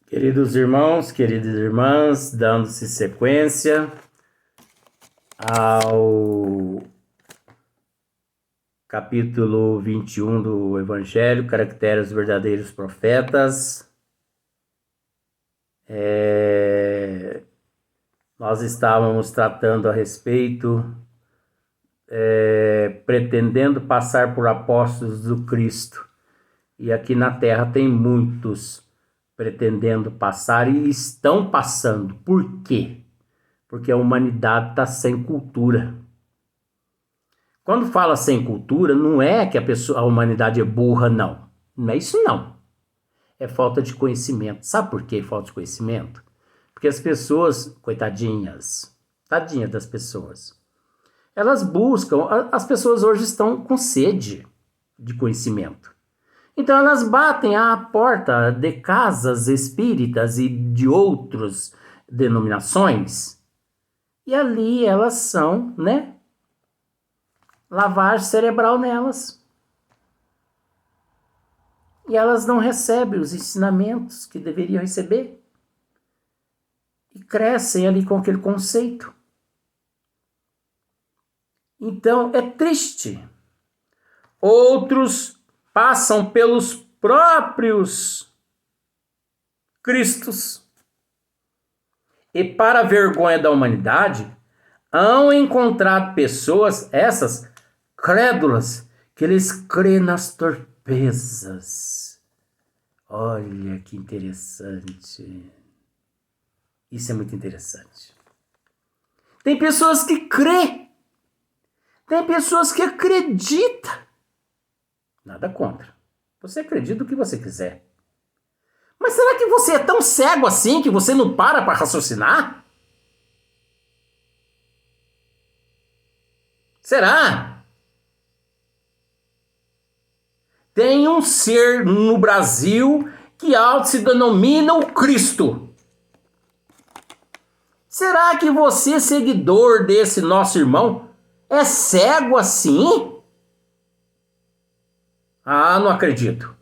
Queridos irmãos, queridas irmãs, dando-se sequência ao capítulo 21 do Evangelho, Caracteres dos Verdadeiros Profetas. Nós estávamos tratando a respeito, pretendendo passar por apóstolos do Cristo. E aqui na Terra tem muitos pretendendo passar e estão passando. Por quê? Porque a humanidade está sem cultura. Quando fala sem cultura, não é que a humanidade é burra, não. Não é isso, não. É falta de conhecimento. Sabe por que falta de conhecimento? Porque as pessoas, coitadinhas, tadinha das pessoas, elas buscam, as pessoas hoje estão com sede de conhecimento. Então elas batem à porta de casas espíritas e de outras denominações, e ali elas são, lavagem cerebral nelas. E elas não recebem os ensinamentos que deveriam receber. E crescem ali com aquele conceito. Então é triste. Outros passam pelos próprios Cristos. E para a vergonha da humanidade, hão encontrado pessoas, essas crédulas, que eles crêem nas torpezas. Olha que interessante. Isso é muito interessante. Tem pessoas que crêem. Tem pessoas que acreditam. Nada contra. Você acredita o que você quiser. Mas será que você é tão cego assim que você não para raciocinar? Será? Tem um ser no Brasil que auto se denomina o Cristo. Será que você, seguidor desse nosso irmão, é cego assim? Ah, não acredito.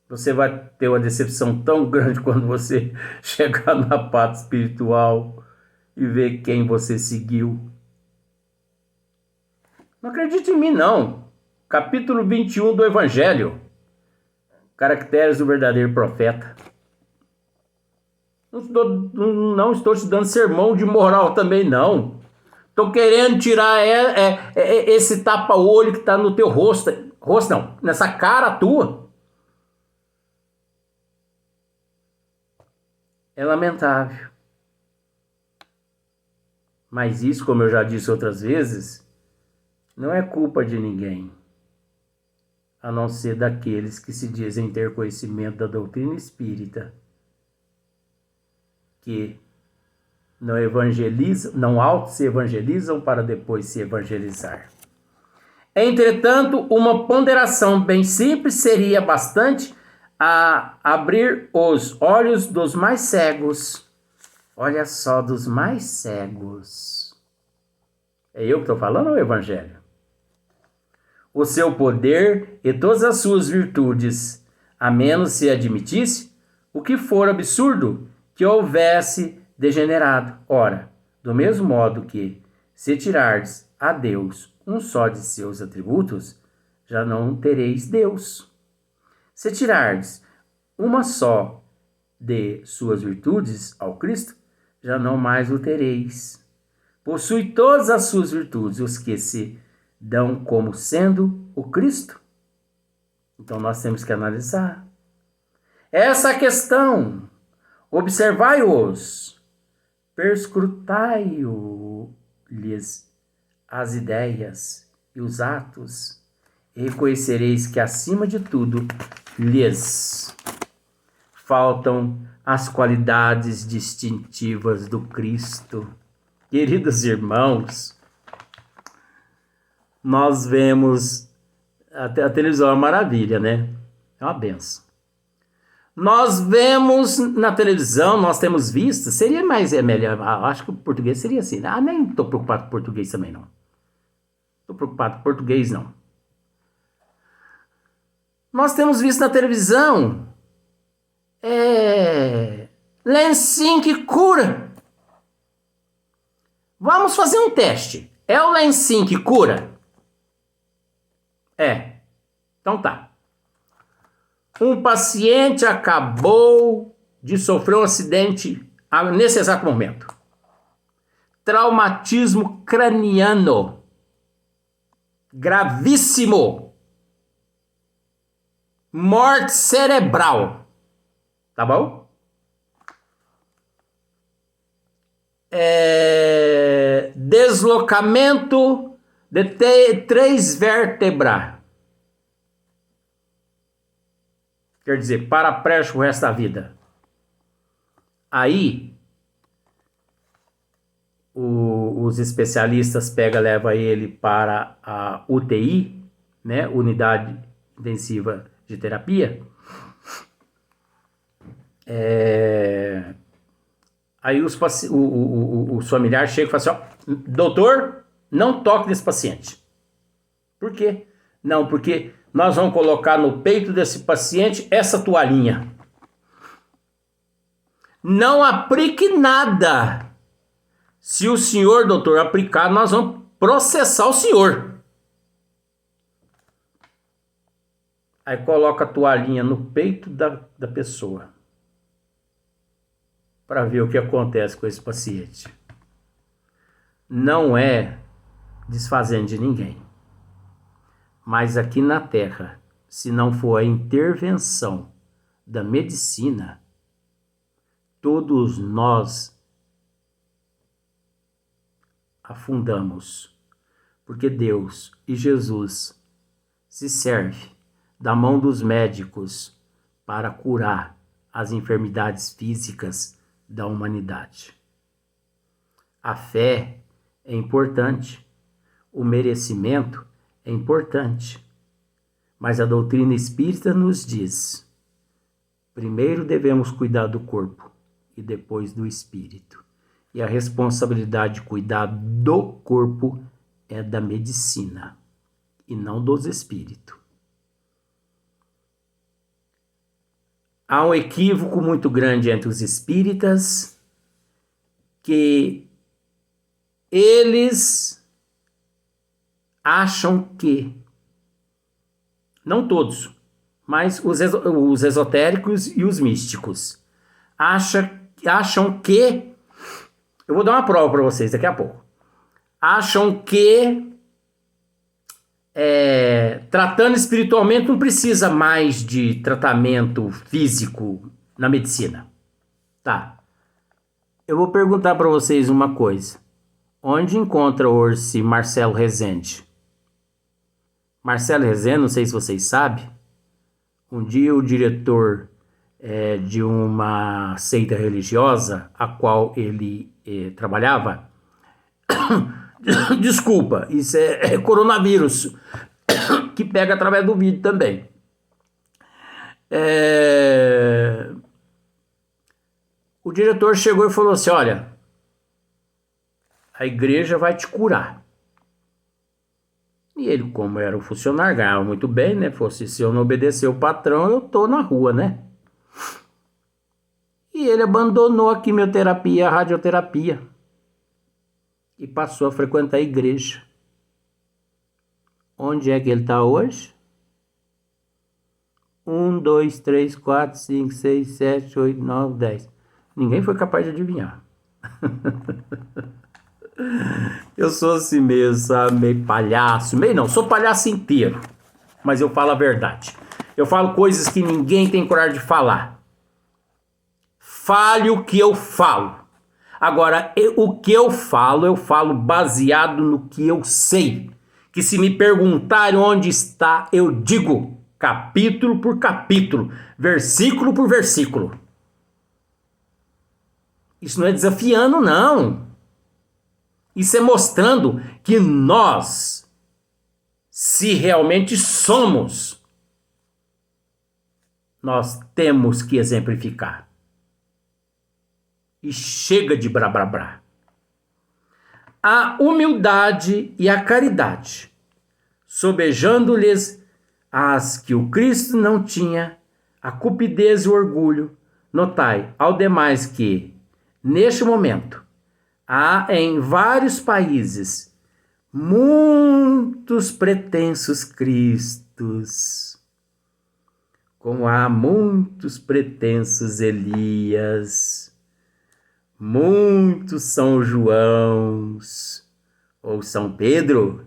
Você vai ter uma decepção tão grande quando você chegar na parte espiritual e ver quem você seguiu. Não acredite em mim, não. Capítulo 21 do Evangelho. Caracteres do verdadeiro profeta. Não estou te dando sermão de moral também, não. Estou querendo tirar esse tapa-olho que está no teu rosto. Rosto não, nessa cara tua. É lamentável. Mas isso, como eu já disse outras vezes, não é culpa de ninguém. A não ser daqueles que se dizem ter conhecimento da doutrina espírita. Que não evangelizam, não auto-se evangelizam para depois se evangelizar. Entretanto, uma ponderação bem simples seria bastante a abrir os olhos dos mais cegos. Olha só, dos mais cegos. É eu que estou falando ou é o Evangelho? O seu poder e todas as suas virtudes, a menos se admitisse o que for absurdo que houvesse degenerado. Ora, do mesmo modo que, se tirardes a Deus um só de seus atributos, já não tereis Deus. Se tirardes uma só de suas virtudes ao Cristo, já não mais o tereis. Possui todas as suas virtudes, os que se dão como sendo o Cristo. Então nós temos que analisar essa questão. Observai-os, perscrutai-lhes as ideias e os atos, e reconhecereis que, acima de tudo, lhes faltam as qualidades distintivas do Cristo. Queridos irmãos, nós vemos, a televisão é uma maravilha, né? É uma benção. Nós vemos na televisão, nós temos visto, seria mais, melhor, acho que o português seria assim, nem estou preocupado com o português também não. Estou preocupado com o português não. Nós temos visto na televisão lencinho que cura. Vamos fazer um teste. É o lencinho que cura? É. Então tá. Um paciente acabou de sofrer um acidente nesse exato momento. Traumatismo craniano. Gravíssimo. Morte cerebral. Tá bom? Deslocamento de 3 vértebras. Quer dizer, paraplégico o resto da vida. Aí, os especialistas levam ele para a UTI, né, Unidade Intensiva de Terapia. Aí os familiares chegam e falam assim, doutor, não toque nesse paciente. Por quê? Não, porque nós vamos colocar no peito desse paciente essa toalhinha. Não aplique nada. Se o senhor, doutor, aplicar, nós vamos processar o senhor. Aí coloca a toalhinha no peito da pessoa. Para ver o que acontece com esse paciente. Não é desfazendo de ninguém. Mas aqui na Terra, se não for a intervenção da medicina, todos nós afundamos. Porque Deus e Jesus se servem da mão dos médicos para curar as enfermidades físicas da humanidade. A fé é importante, o merecimento é importante, mas a doutrina espírita nos diz: primeiro devemos cuidar do corpo e depois do espírito. E a responsabilidade de cuidar do corpo é da medicina e não dos espíritos. Há um equívoco muito grande entre os espíritas, que eles acham que, não todos, mas os esotéricos e os místicos, acham que, eu vou dar uma prova para vocês daqui a pouco, acham que tratando espiritualmente não precisa mais de tratamento físico na medicina. Tá. Eu vou perguntar para vocês uma coisa. Onde encontra hoje Marcelo Rezende? Marcelo Rezende, não sei se vocês sabem, um dia o diretor de uma seita religiosa a qual ele trabalhava, desculpa, isso é coronavírus, que pega através do vídeo também. O diretor chegou e falou assim, olha, a igreja vai te curar. E ele, como era um funcionário, ganhava muito bem, né? Fosse, se eu não obedecer o patrão, eu tô na rua, né? E ele abandonou a quimioterapia e a radioterapia. E passou a frequentar a igreja. Onde é que ele está hoje? 1, 2, 3, 4, 5, 6, 7, 8, 9, 10. Ninguém foi capaz de adivinhar. Eu sou assim mesmo, sabe? Meio palhaço. Meio não, sou palhaço inteiro. Mas eu falo a verdade. Eu falo coisas que ninguém tem coragem de falar. Fale o que eu falo. Agora, o que eu falo baseado no que eu sei. Que se me perguntarem onde está, eu digo capítulo por capítulo, versículo por versículo. Isso não é desafiando, não. Isso é mostrando que nós, se realmente somos, nós temos que exemplificar. E chega de blá blá blá. A humildade e a caridade, sobejando-lhes as que o Cristo não tinha, a cupidez e o orgulho, Notai, ao demais que, neste momento, há em vários países muitos pretensos cristos, como há muitos pretensos Elias, muitos São Joãos ou São Pedro,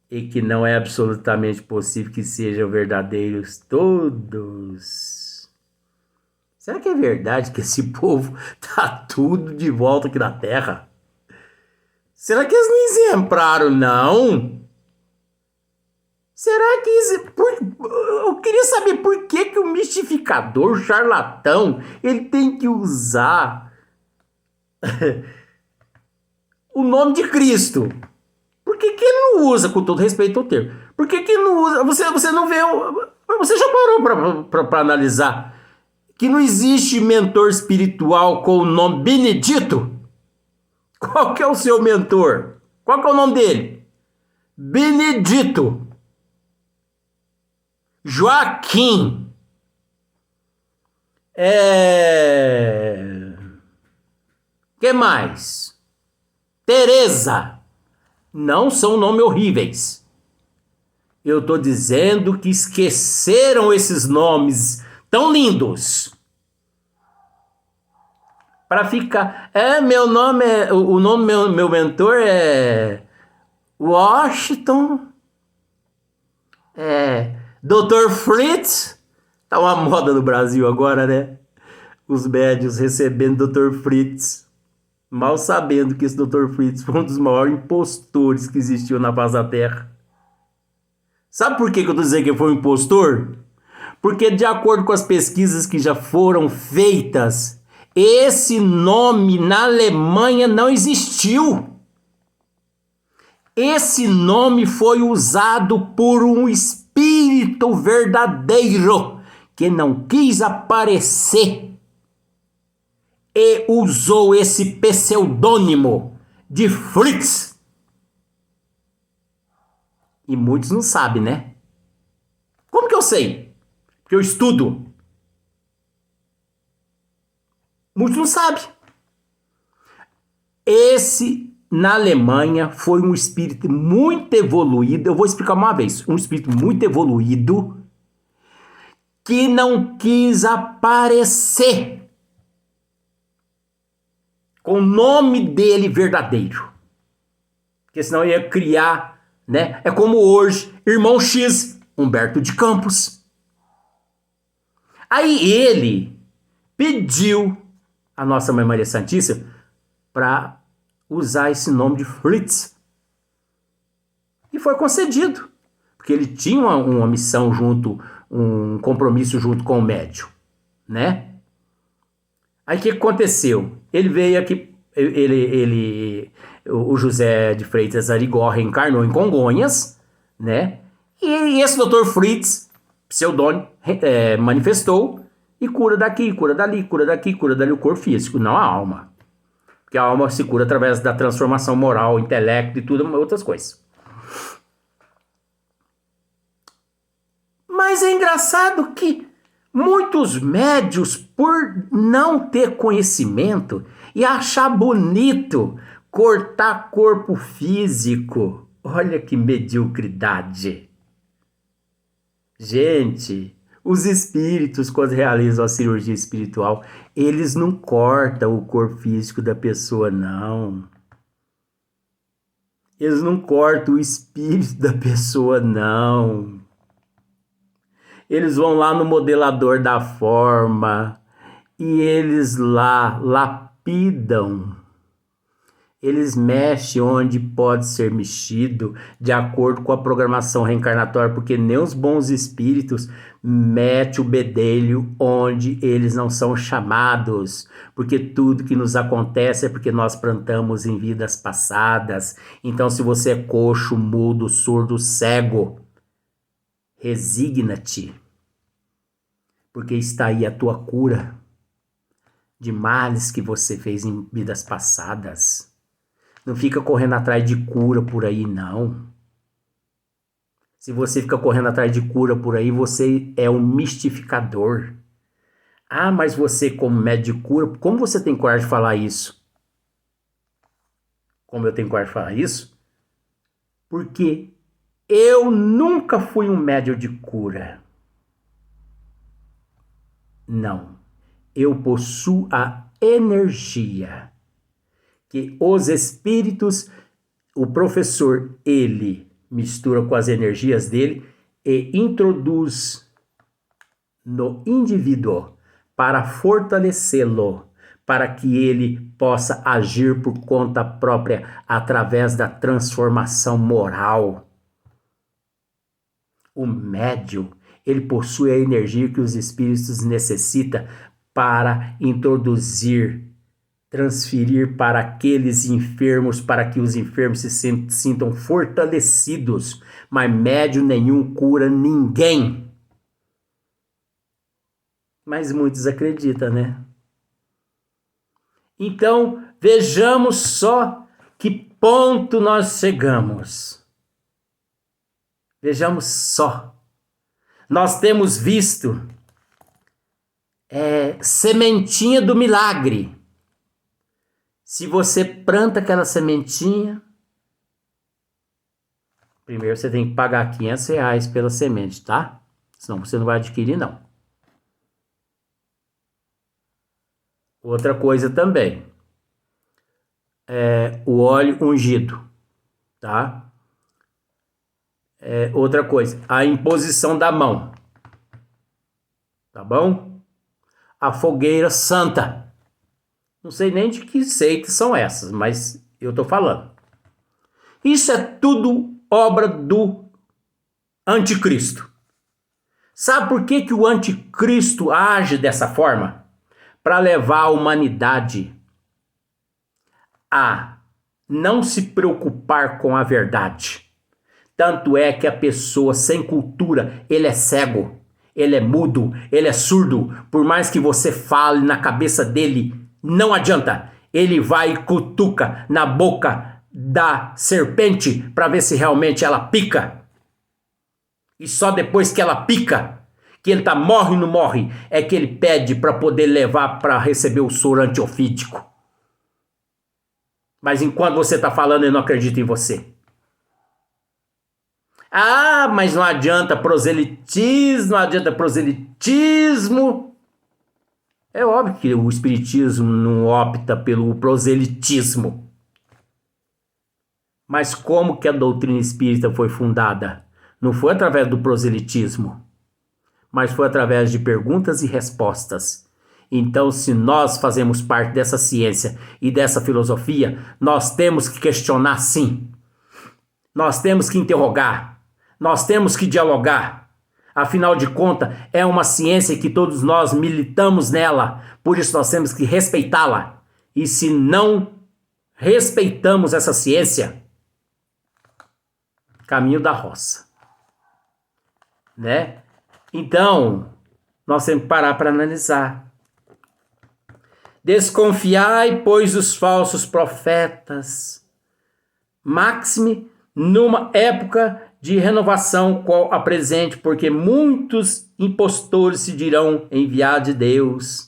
e que não é absolutamente possível que sejam verdadeiros todos. Será que é verdade que esse povo tá tudo de volta aqui na Terra? Será que eles não exemplaram, não? Será que eu queria saber por que o mistificador, o charlatão, ele tem que usar o nome de Cristo? Por que ele não usa, com todo respeito ao termo? Por que não usa? Você não vê. Você já parou para analisar que não existe mentor espiritual com o nome Benedito? Qual que é o seu mentor? Qual que é o nome dele? Benedito. Joaquim. Que mais? Teresa. Não são nomes horríveis. Eu estou dizendo que esqueceram esses nomes tão lindos. Para ficar... meu nome é... O nome do meu mentor é... Washington. Dr. Fritz. Tá uma moda no Brasil agora, né? Os médios recebendo Dr. Fritz. Mal sabendo que esse Dr. Fritz foi um dos maiores impostores que existiu na face da Terra. Sabe por que eu tô dizendo que ele foi um impostor? Porque, de acordo com as pesquisas que já foram feitas, esse nome na Alemanha não existiu. Esse nome foi usado por um espírito verdadeiro que não quis aparecer e usou esse pseudônimo de Fritz. E muitos não sabem, né? Como que eu sei? Porque eu estudo. Muitos não sabem. Esse, na Alemanha, foi um espírito muito evoluído. Eu vou explicar uma vez. Um espírito muito evoluído que não quis aparecer com o nome dele verdadeiro. Porque senão ia criar, né? É como hoje, irmão X, Humberto de Campos. Aí ele pediu a Nossa Mãe Maria Santíssima para usar esse nome de Fritz. E foi concedido. Porque ele tinha uma missão junto, um compromisso junto com o médium, né? Aí o que aconteceu? Ele veio aqui, o José de Freitas Arigó reencarnou em Congonhas, né? E esse Dr. Fritz, pseudônimo, manifestou e cura daqui, cura dali, cura daqui, cura dali o corpo físico, não a alma. Porque a alma se cura através da transformação moral, intelecto e tudo, outras coisas. Mas é engraçado que muitos médios, por não ter conhecimento e achar bonito cortar corpo físico, olha que mediocridade. Gente, os espíritos, quando realizam a cirurgia espiritual, eles não cortam o corpo físico da pessoa, não. Eles não cortam o espírito da pessoa, não. Eles vão lá no modelador da forma e eles lá lapidam. Eles mexem onde pode ser mexido de acordo com a programação reencarnatória, porque nem os bons espíritos metem o bedelho onde eles não são chamados, porque tudo que nos acontece é porque nós plantamos em vidas passadas. Então, se você é coxo, mudo, surdo, cego, resigna-te, porque está aí a tua cura de males que você fez em vidas passadas. Não fica correndo atrás de cura por aí, não. Se você fica correndo atrás de cura por aí, você é um mistificador. Ah, mas você como médium de cura, como você tem coragem de falar isso? Como eu tenho coragem de falar isso? Porque eu nunca fui um médium de cura. Não. Eu possuo a energia que os espíritos, o professor, ele mistura com as energias dele e introduz no indivíduo para fortalecê-lo, para que ele possa agir por conta própria através da transformação moral. O médium, ele possui a energia que os espíritos necessitam para introduzir, transferir para aqueles enfermos, para que os enfermos se sintam fortalecidos. Mas médium nenhum cura ninguém. Mas muitos acreditam, né? Então, vejamos só que ponto nós chegamos. Vejamos só. Nós temos visto sementinha do milagre. Se você planta aquela sementinha, primeiro você tem que pagar R$500 pela semente, tá? Senão você não vai adquirir, não. Outra coisa também, o óleo ungido, tá? Outra coisa, a imposição da mão, tá bom? A fogueira santa. Não sei nem de que seitas são essas, mas eu tô falando. Isso é tudo obra do anticristo. Sabe por que que o anticristo age dessa forma? Para levar a humanidade a não se preocupar com a verdade. Tanto é que a pessoa sem cultura, ele é cego, ele é mudo, ele é surdo. Por mais que você fale na cabeça dele, não adianta. Ele vai e cutuca na boca da serpente para ver se realmente ela pica. E só depois que ela pica, que ele morre ou não morre, é que ele pede para poder levar para receber o soro antiofídico. Mas enquanto você está falando, eu não acredito em você. Ah, mas não adianta proselitismo, não adianta proselitismo. É óbvio que o espiritismo não opta pelo proselitismo. Mas como que a doutrina espírita foi fundada? Não foi através do proselitismo, mas foi através de perguntas e respostas. Então, se nós fazemos parte dessa ciência e dessa filosofia, nós temos que questionar sim. Nós temos que interrogar. Nós temos que dialogar. Afinal de contas, é uma ciência que todos nós militamos nela. Por isso nós temos que respeitá-la. E se não respeitamos essa ciência, caminho da roça. Né? Então, nós temos que parar para analisar. Desconfiai, pois, dos falsos profetas. Maxime, numa época de renovação qual a presente, porque muitos impostores se dirão enviados de Deus.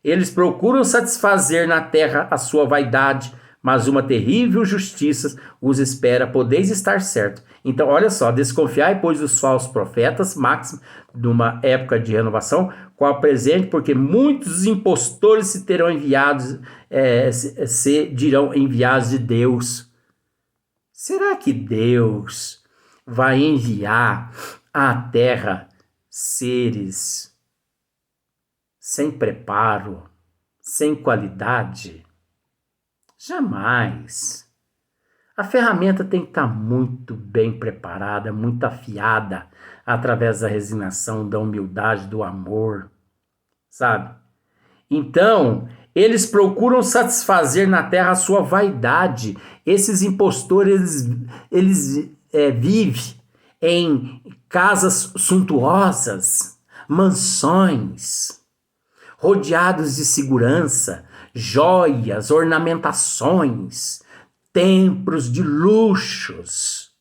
Eles procuram satisfazer na terra a sua vaidade, mas uma terrível justiça os espera, podeis estar certo. Então, olha só, desconfiai, pois, dos falsos profetas, Máximo, numa época de renovação, qual presente, porque muitos impostores se terão enviados, se dirão enviados de Deus. Será que Deus vai enviar à terra seres sem preparo, sem qualidade? Jamais. A ferramenta tem que estar muito bem preparada, muito afiada, através da resignação, da humildade, do amor, sabe? Então, eles procuram satisfazer na terra a sua vaidade. Esses impostores, eles vivem em casas suntuosas, mansões, rodeados de segurança, joias, ornamentações, templos de luxos.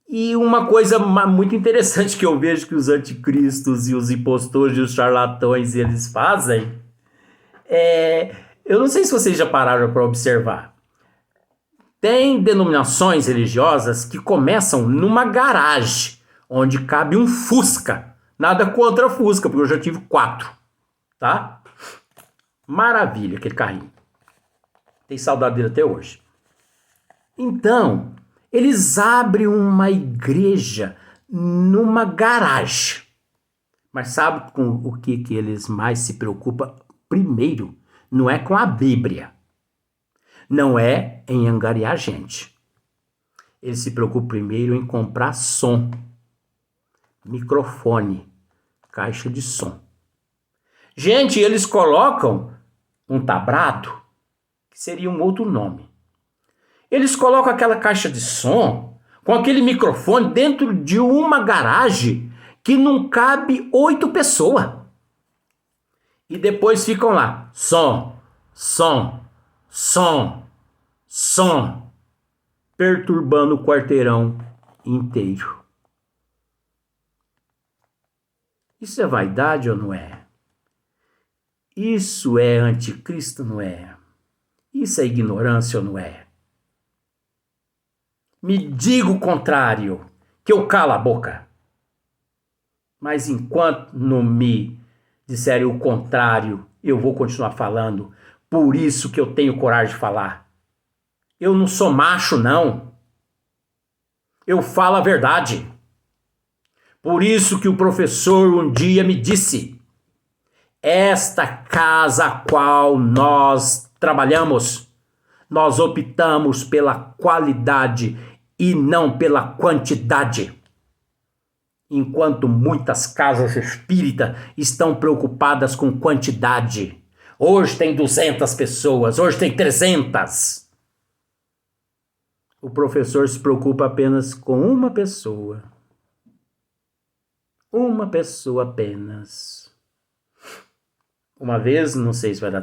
E uma coisa muito interessante que eu vejo que os anticristos e os impostores e os charlatões eles fazem eu não sei se vocês já pararam para observar. Tem denominações religiosas que começam numa garagem, onde cabe um Fusca. Nada contra Fusca, porque eu já tive 4, tá? Maravilha, aquele carrinho. Tem saudade dele até hoje. Então, eles abrem uma igreja numa garagem. Mas sabe com o que eles mais se preocupam? Primeiro, não é com a Bíblia. Não é em angariar gente. Eles se preocupam primeiro em comprar som, microfone, caixa de som. Gente, eles colocam um tabrado, que seria um outro nome. Eles colocam aquela caixa de som com aquele microfone dentro de uma garagem que não cabe 8 pessoas. E depois ficam lá, som, som, som, som, perturbando o quarteirão inteiro. Isso é vaidade ou não é? Isso é anticristo, não é? Isso é ignorância ou não é? Me diga o contrário, que eu calo a boca. Mas enquanto não me disserem o contrário, eu vou continuar falando. Por isso que eu tenho coragem de falar. Eu não sou macho, não. Eu falo a verdade. Por isso que o professor um dia me disse: esta casa a qual nós trabalhamos, nós optamos pela qualidade e não pela quantidade. Enquanto muitas casas espíritas estão preocupadas com quantidade. Hoje tem 200 pessoas, hoje tem 300. O professor se preocupa apenas com uma pessoa. Uma pessoa apenas. Uma vez, não sei se vai dar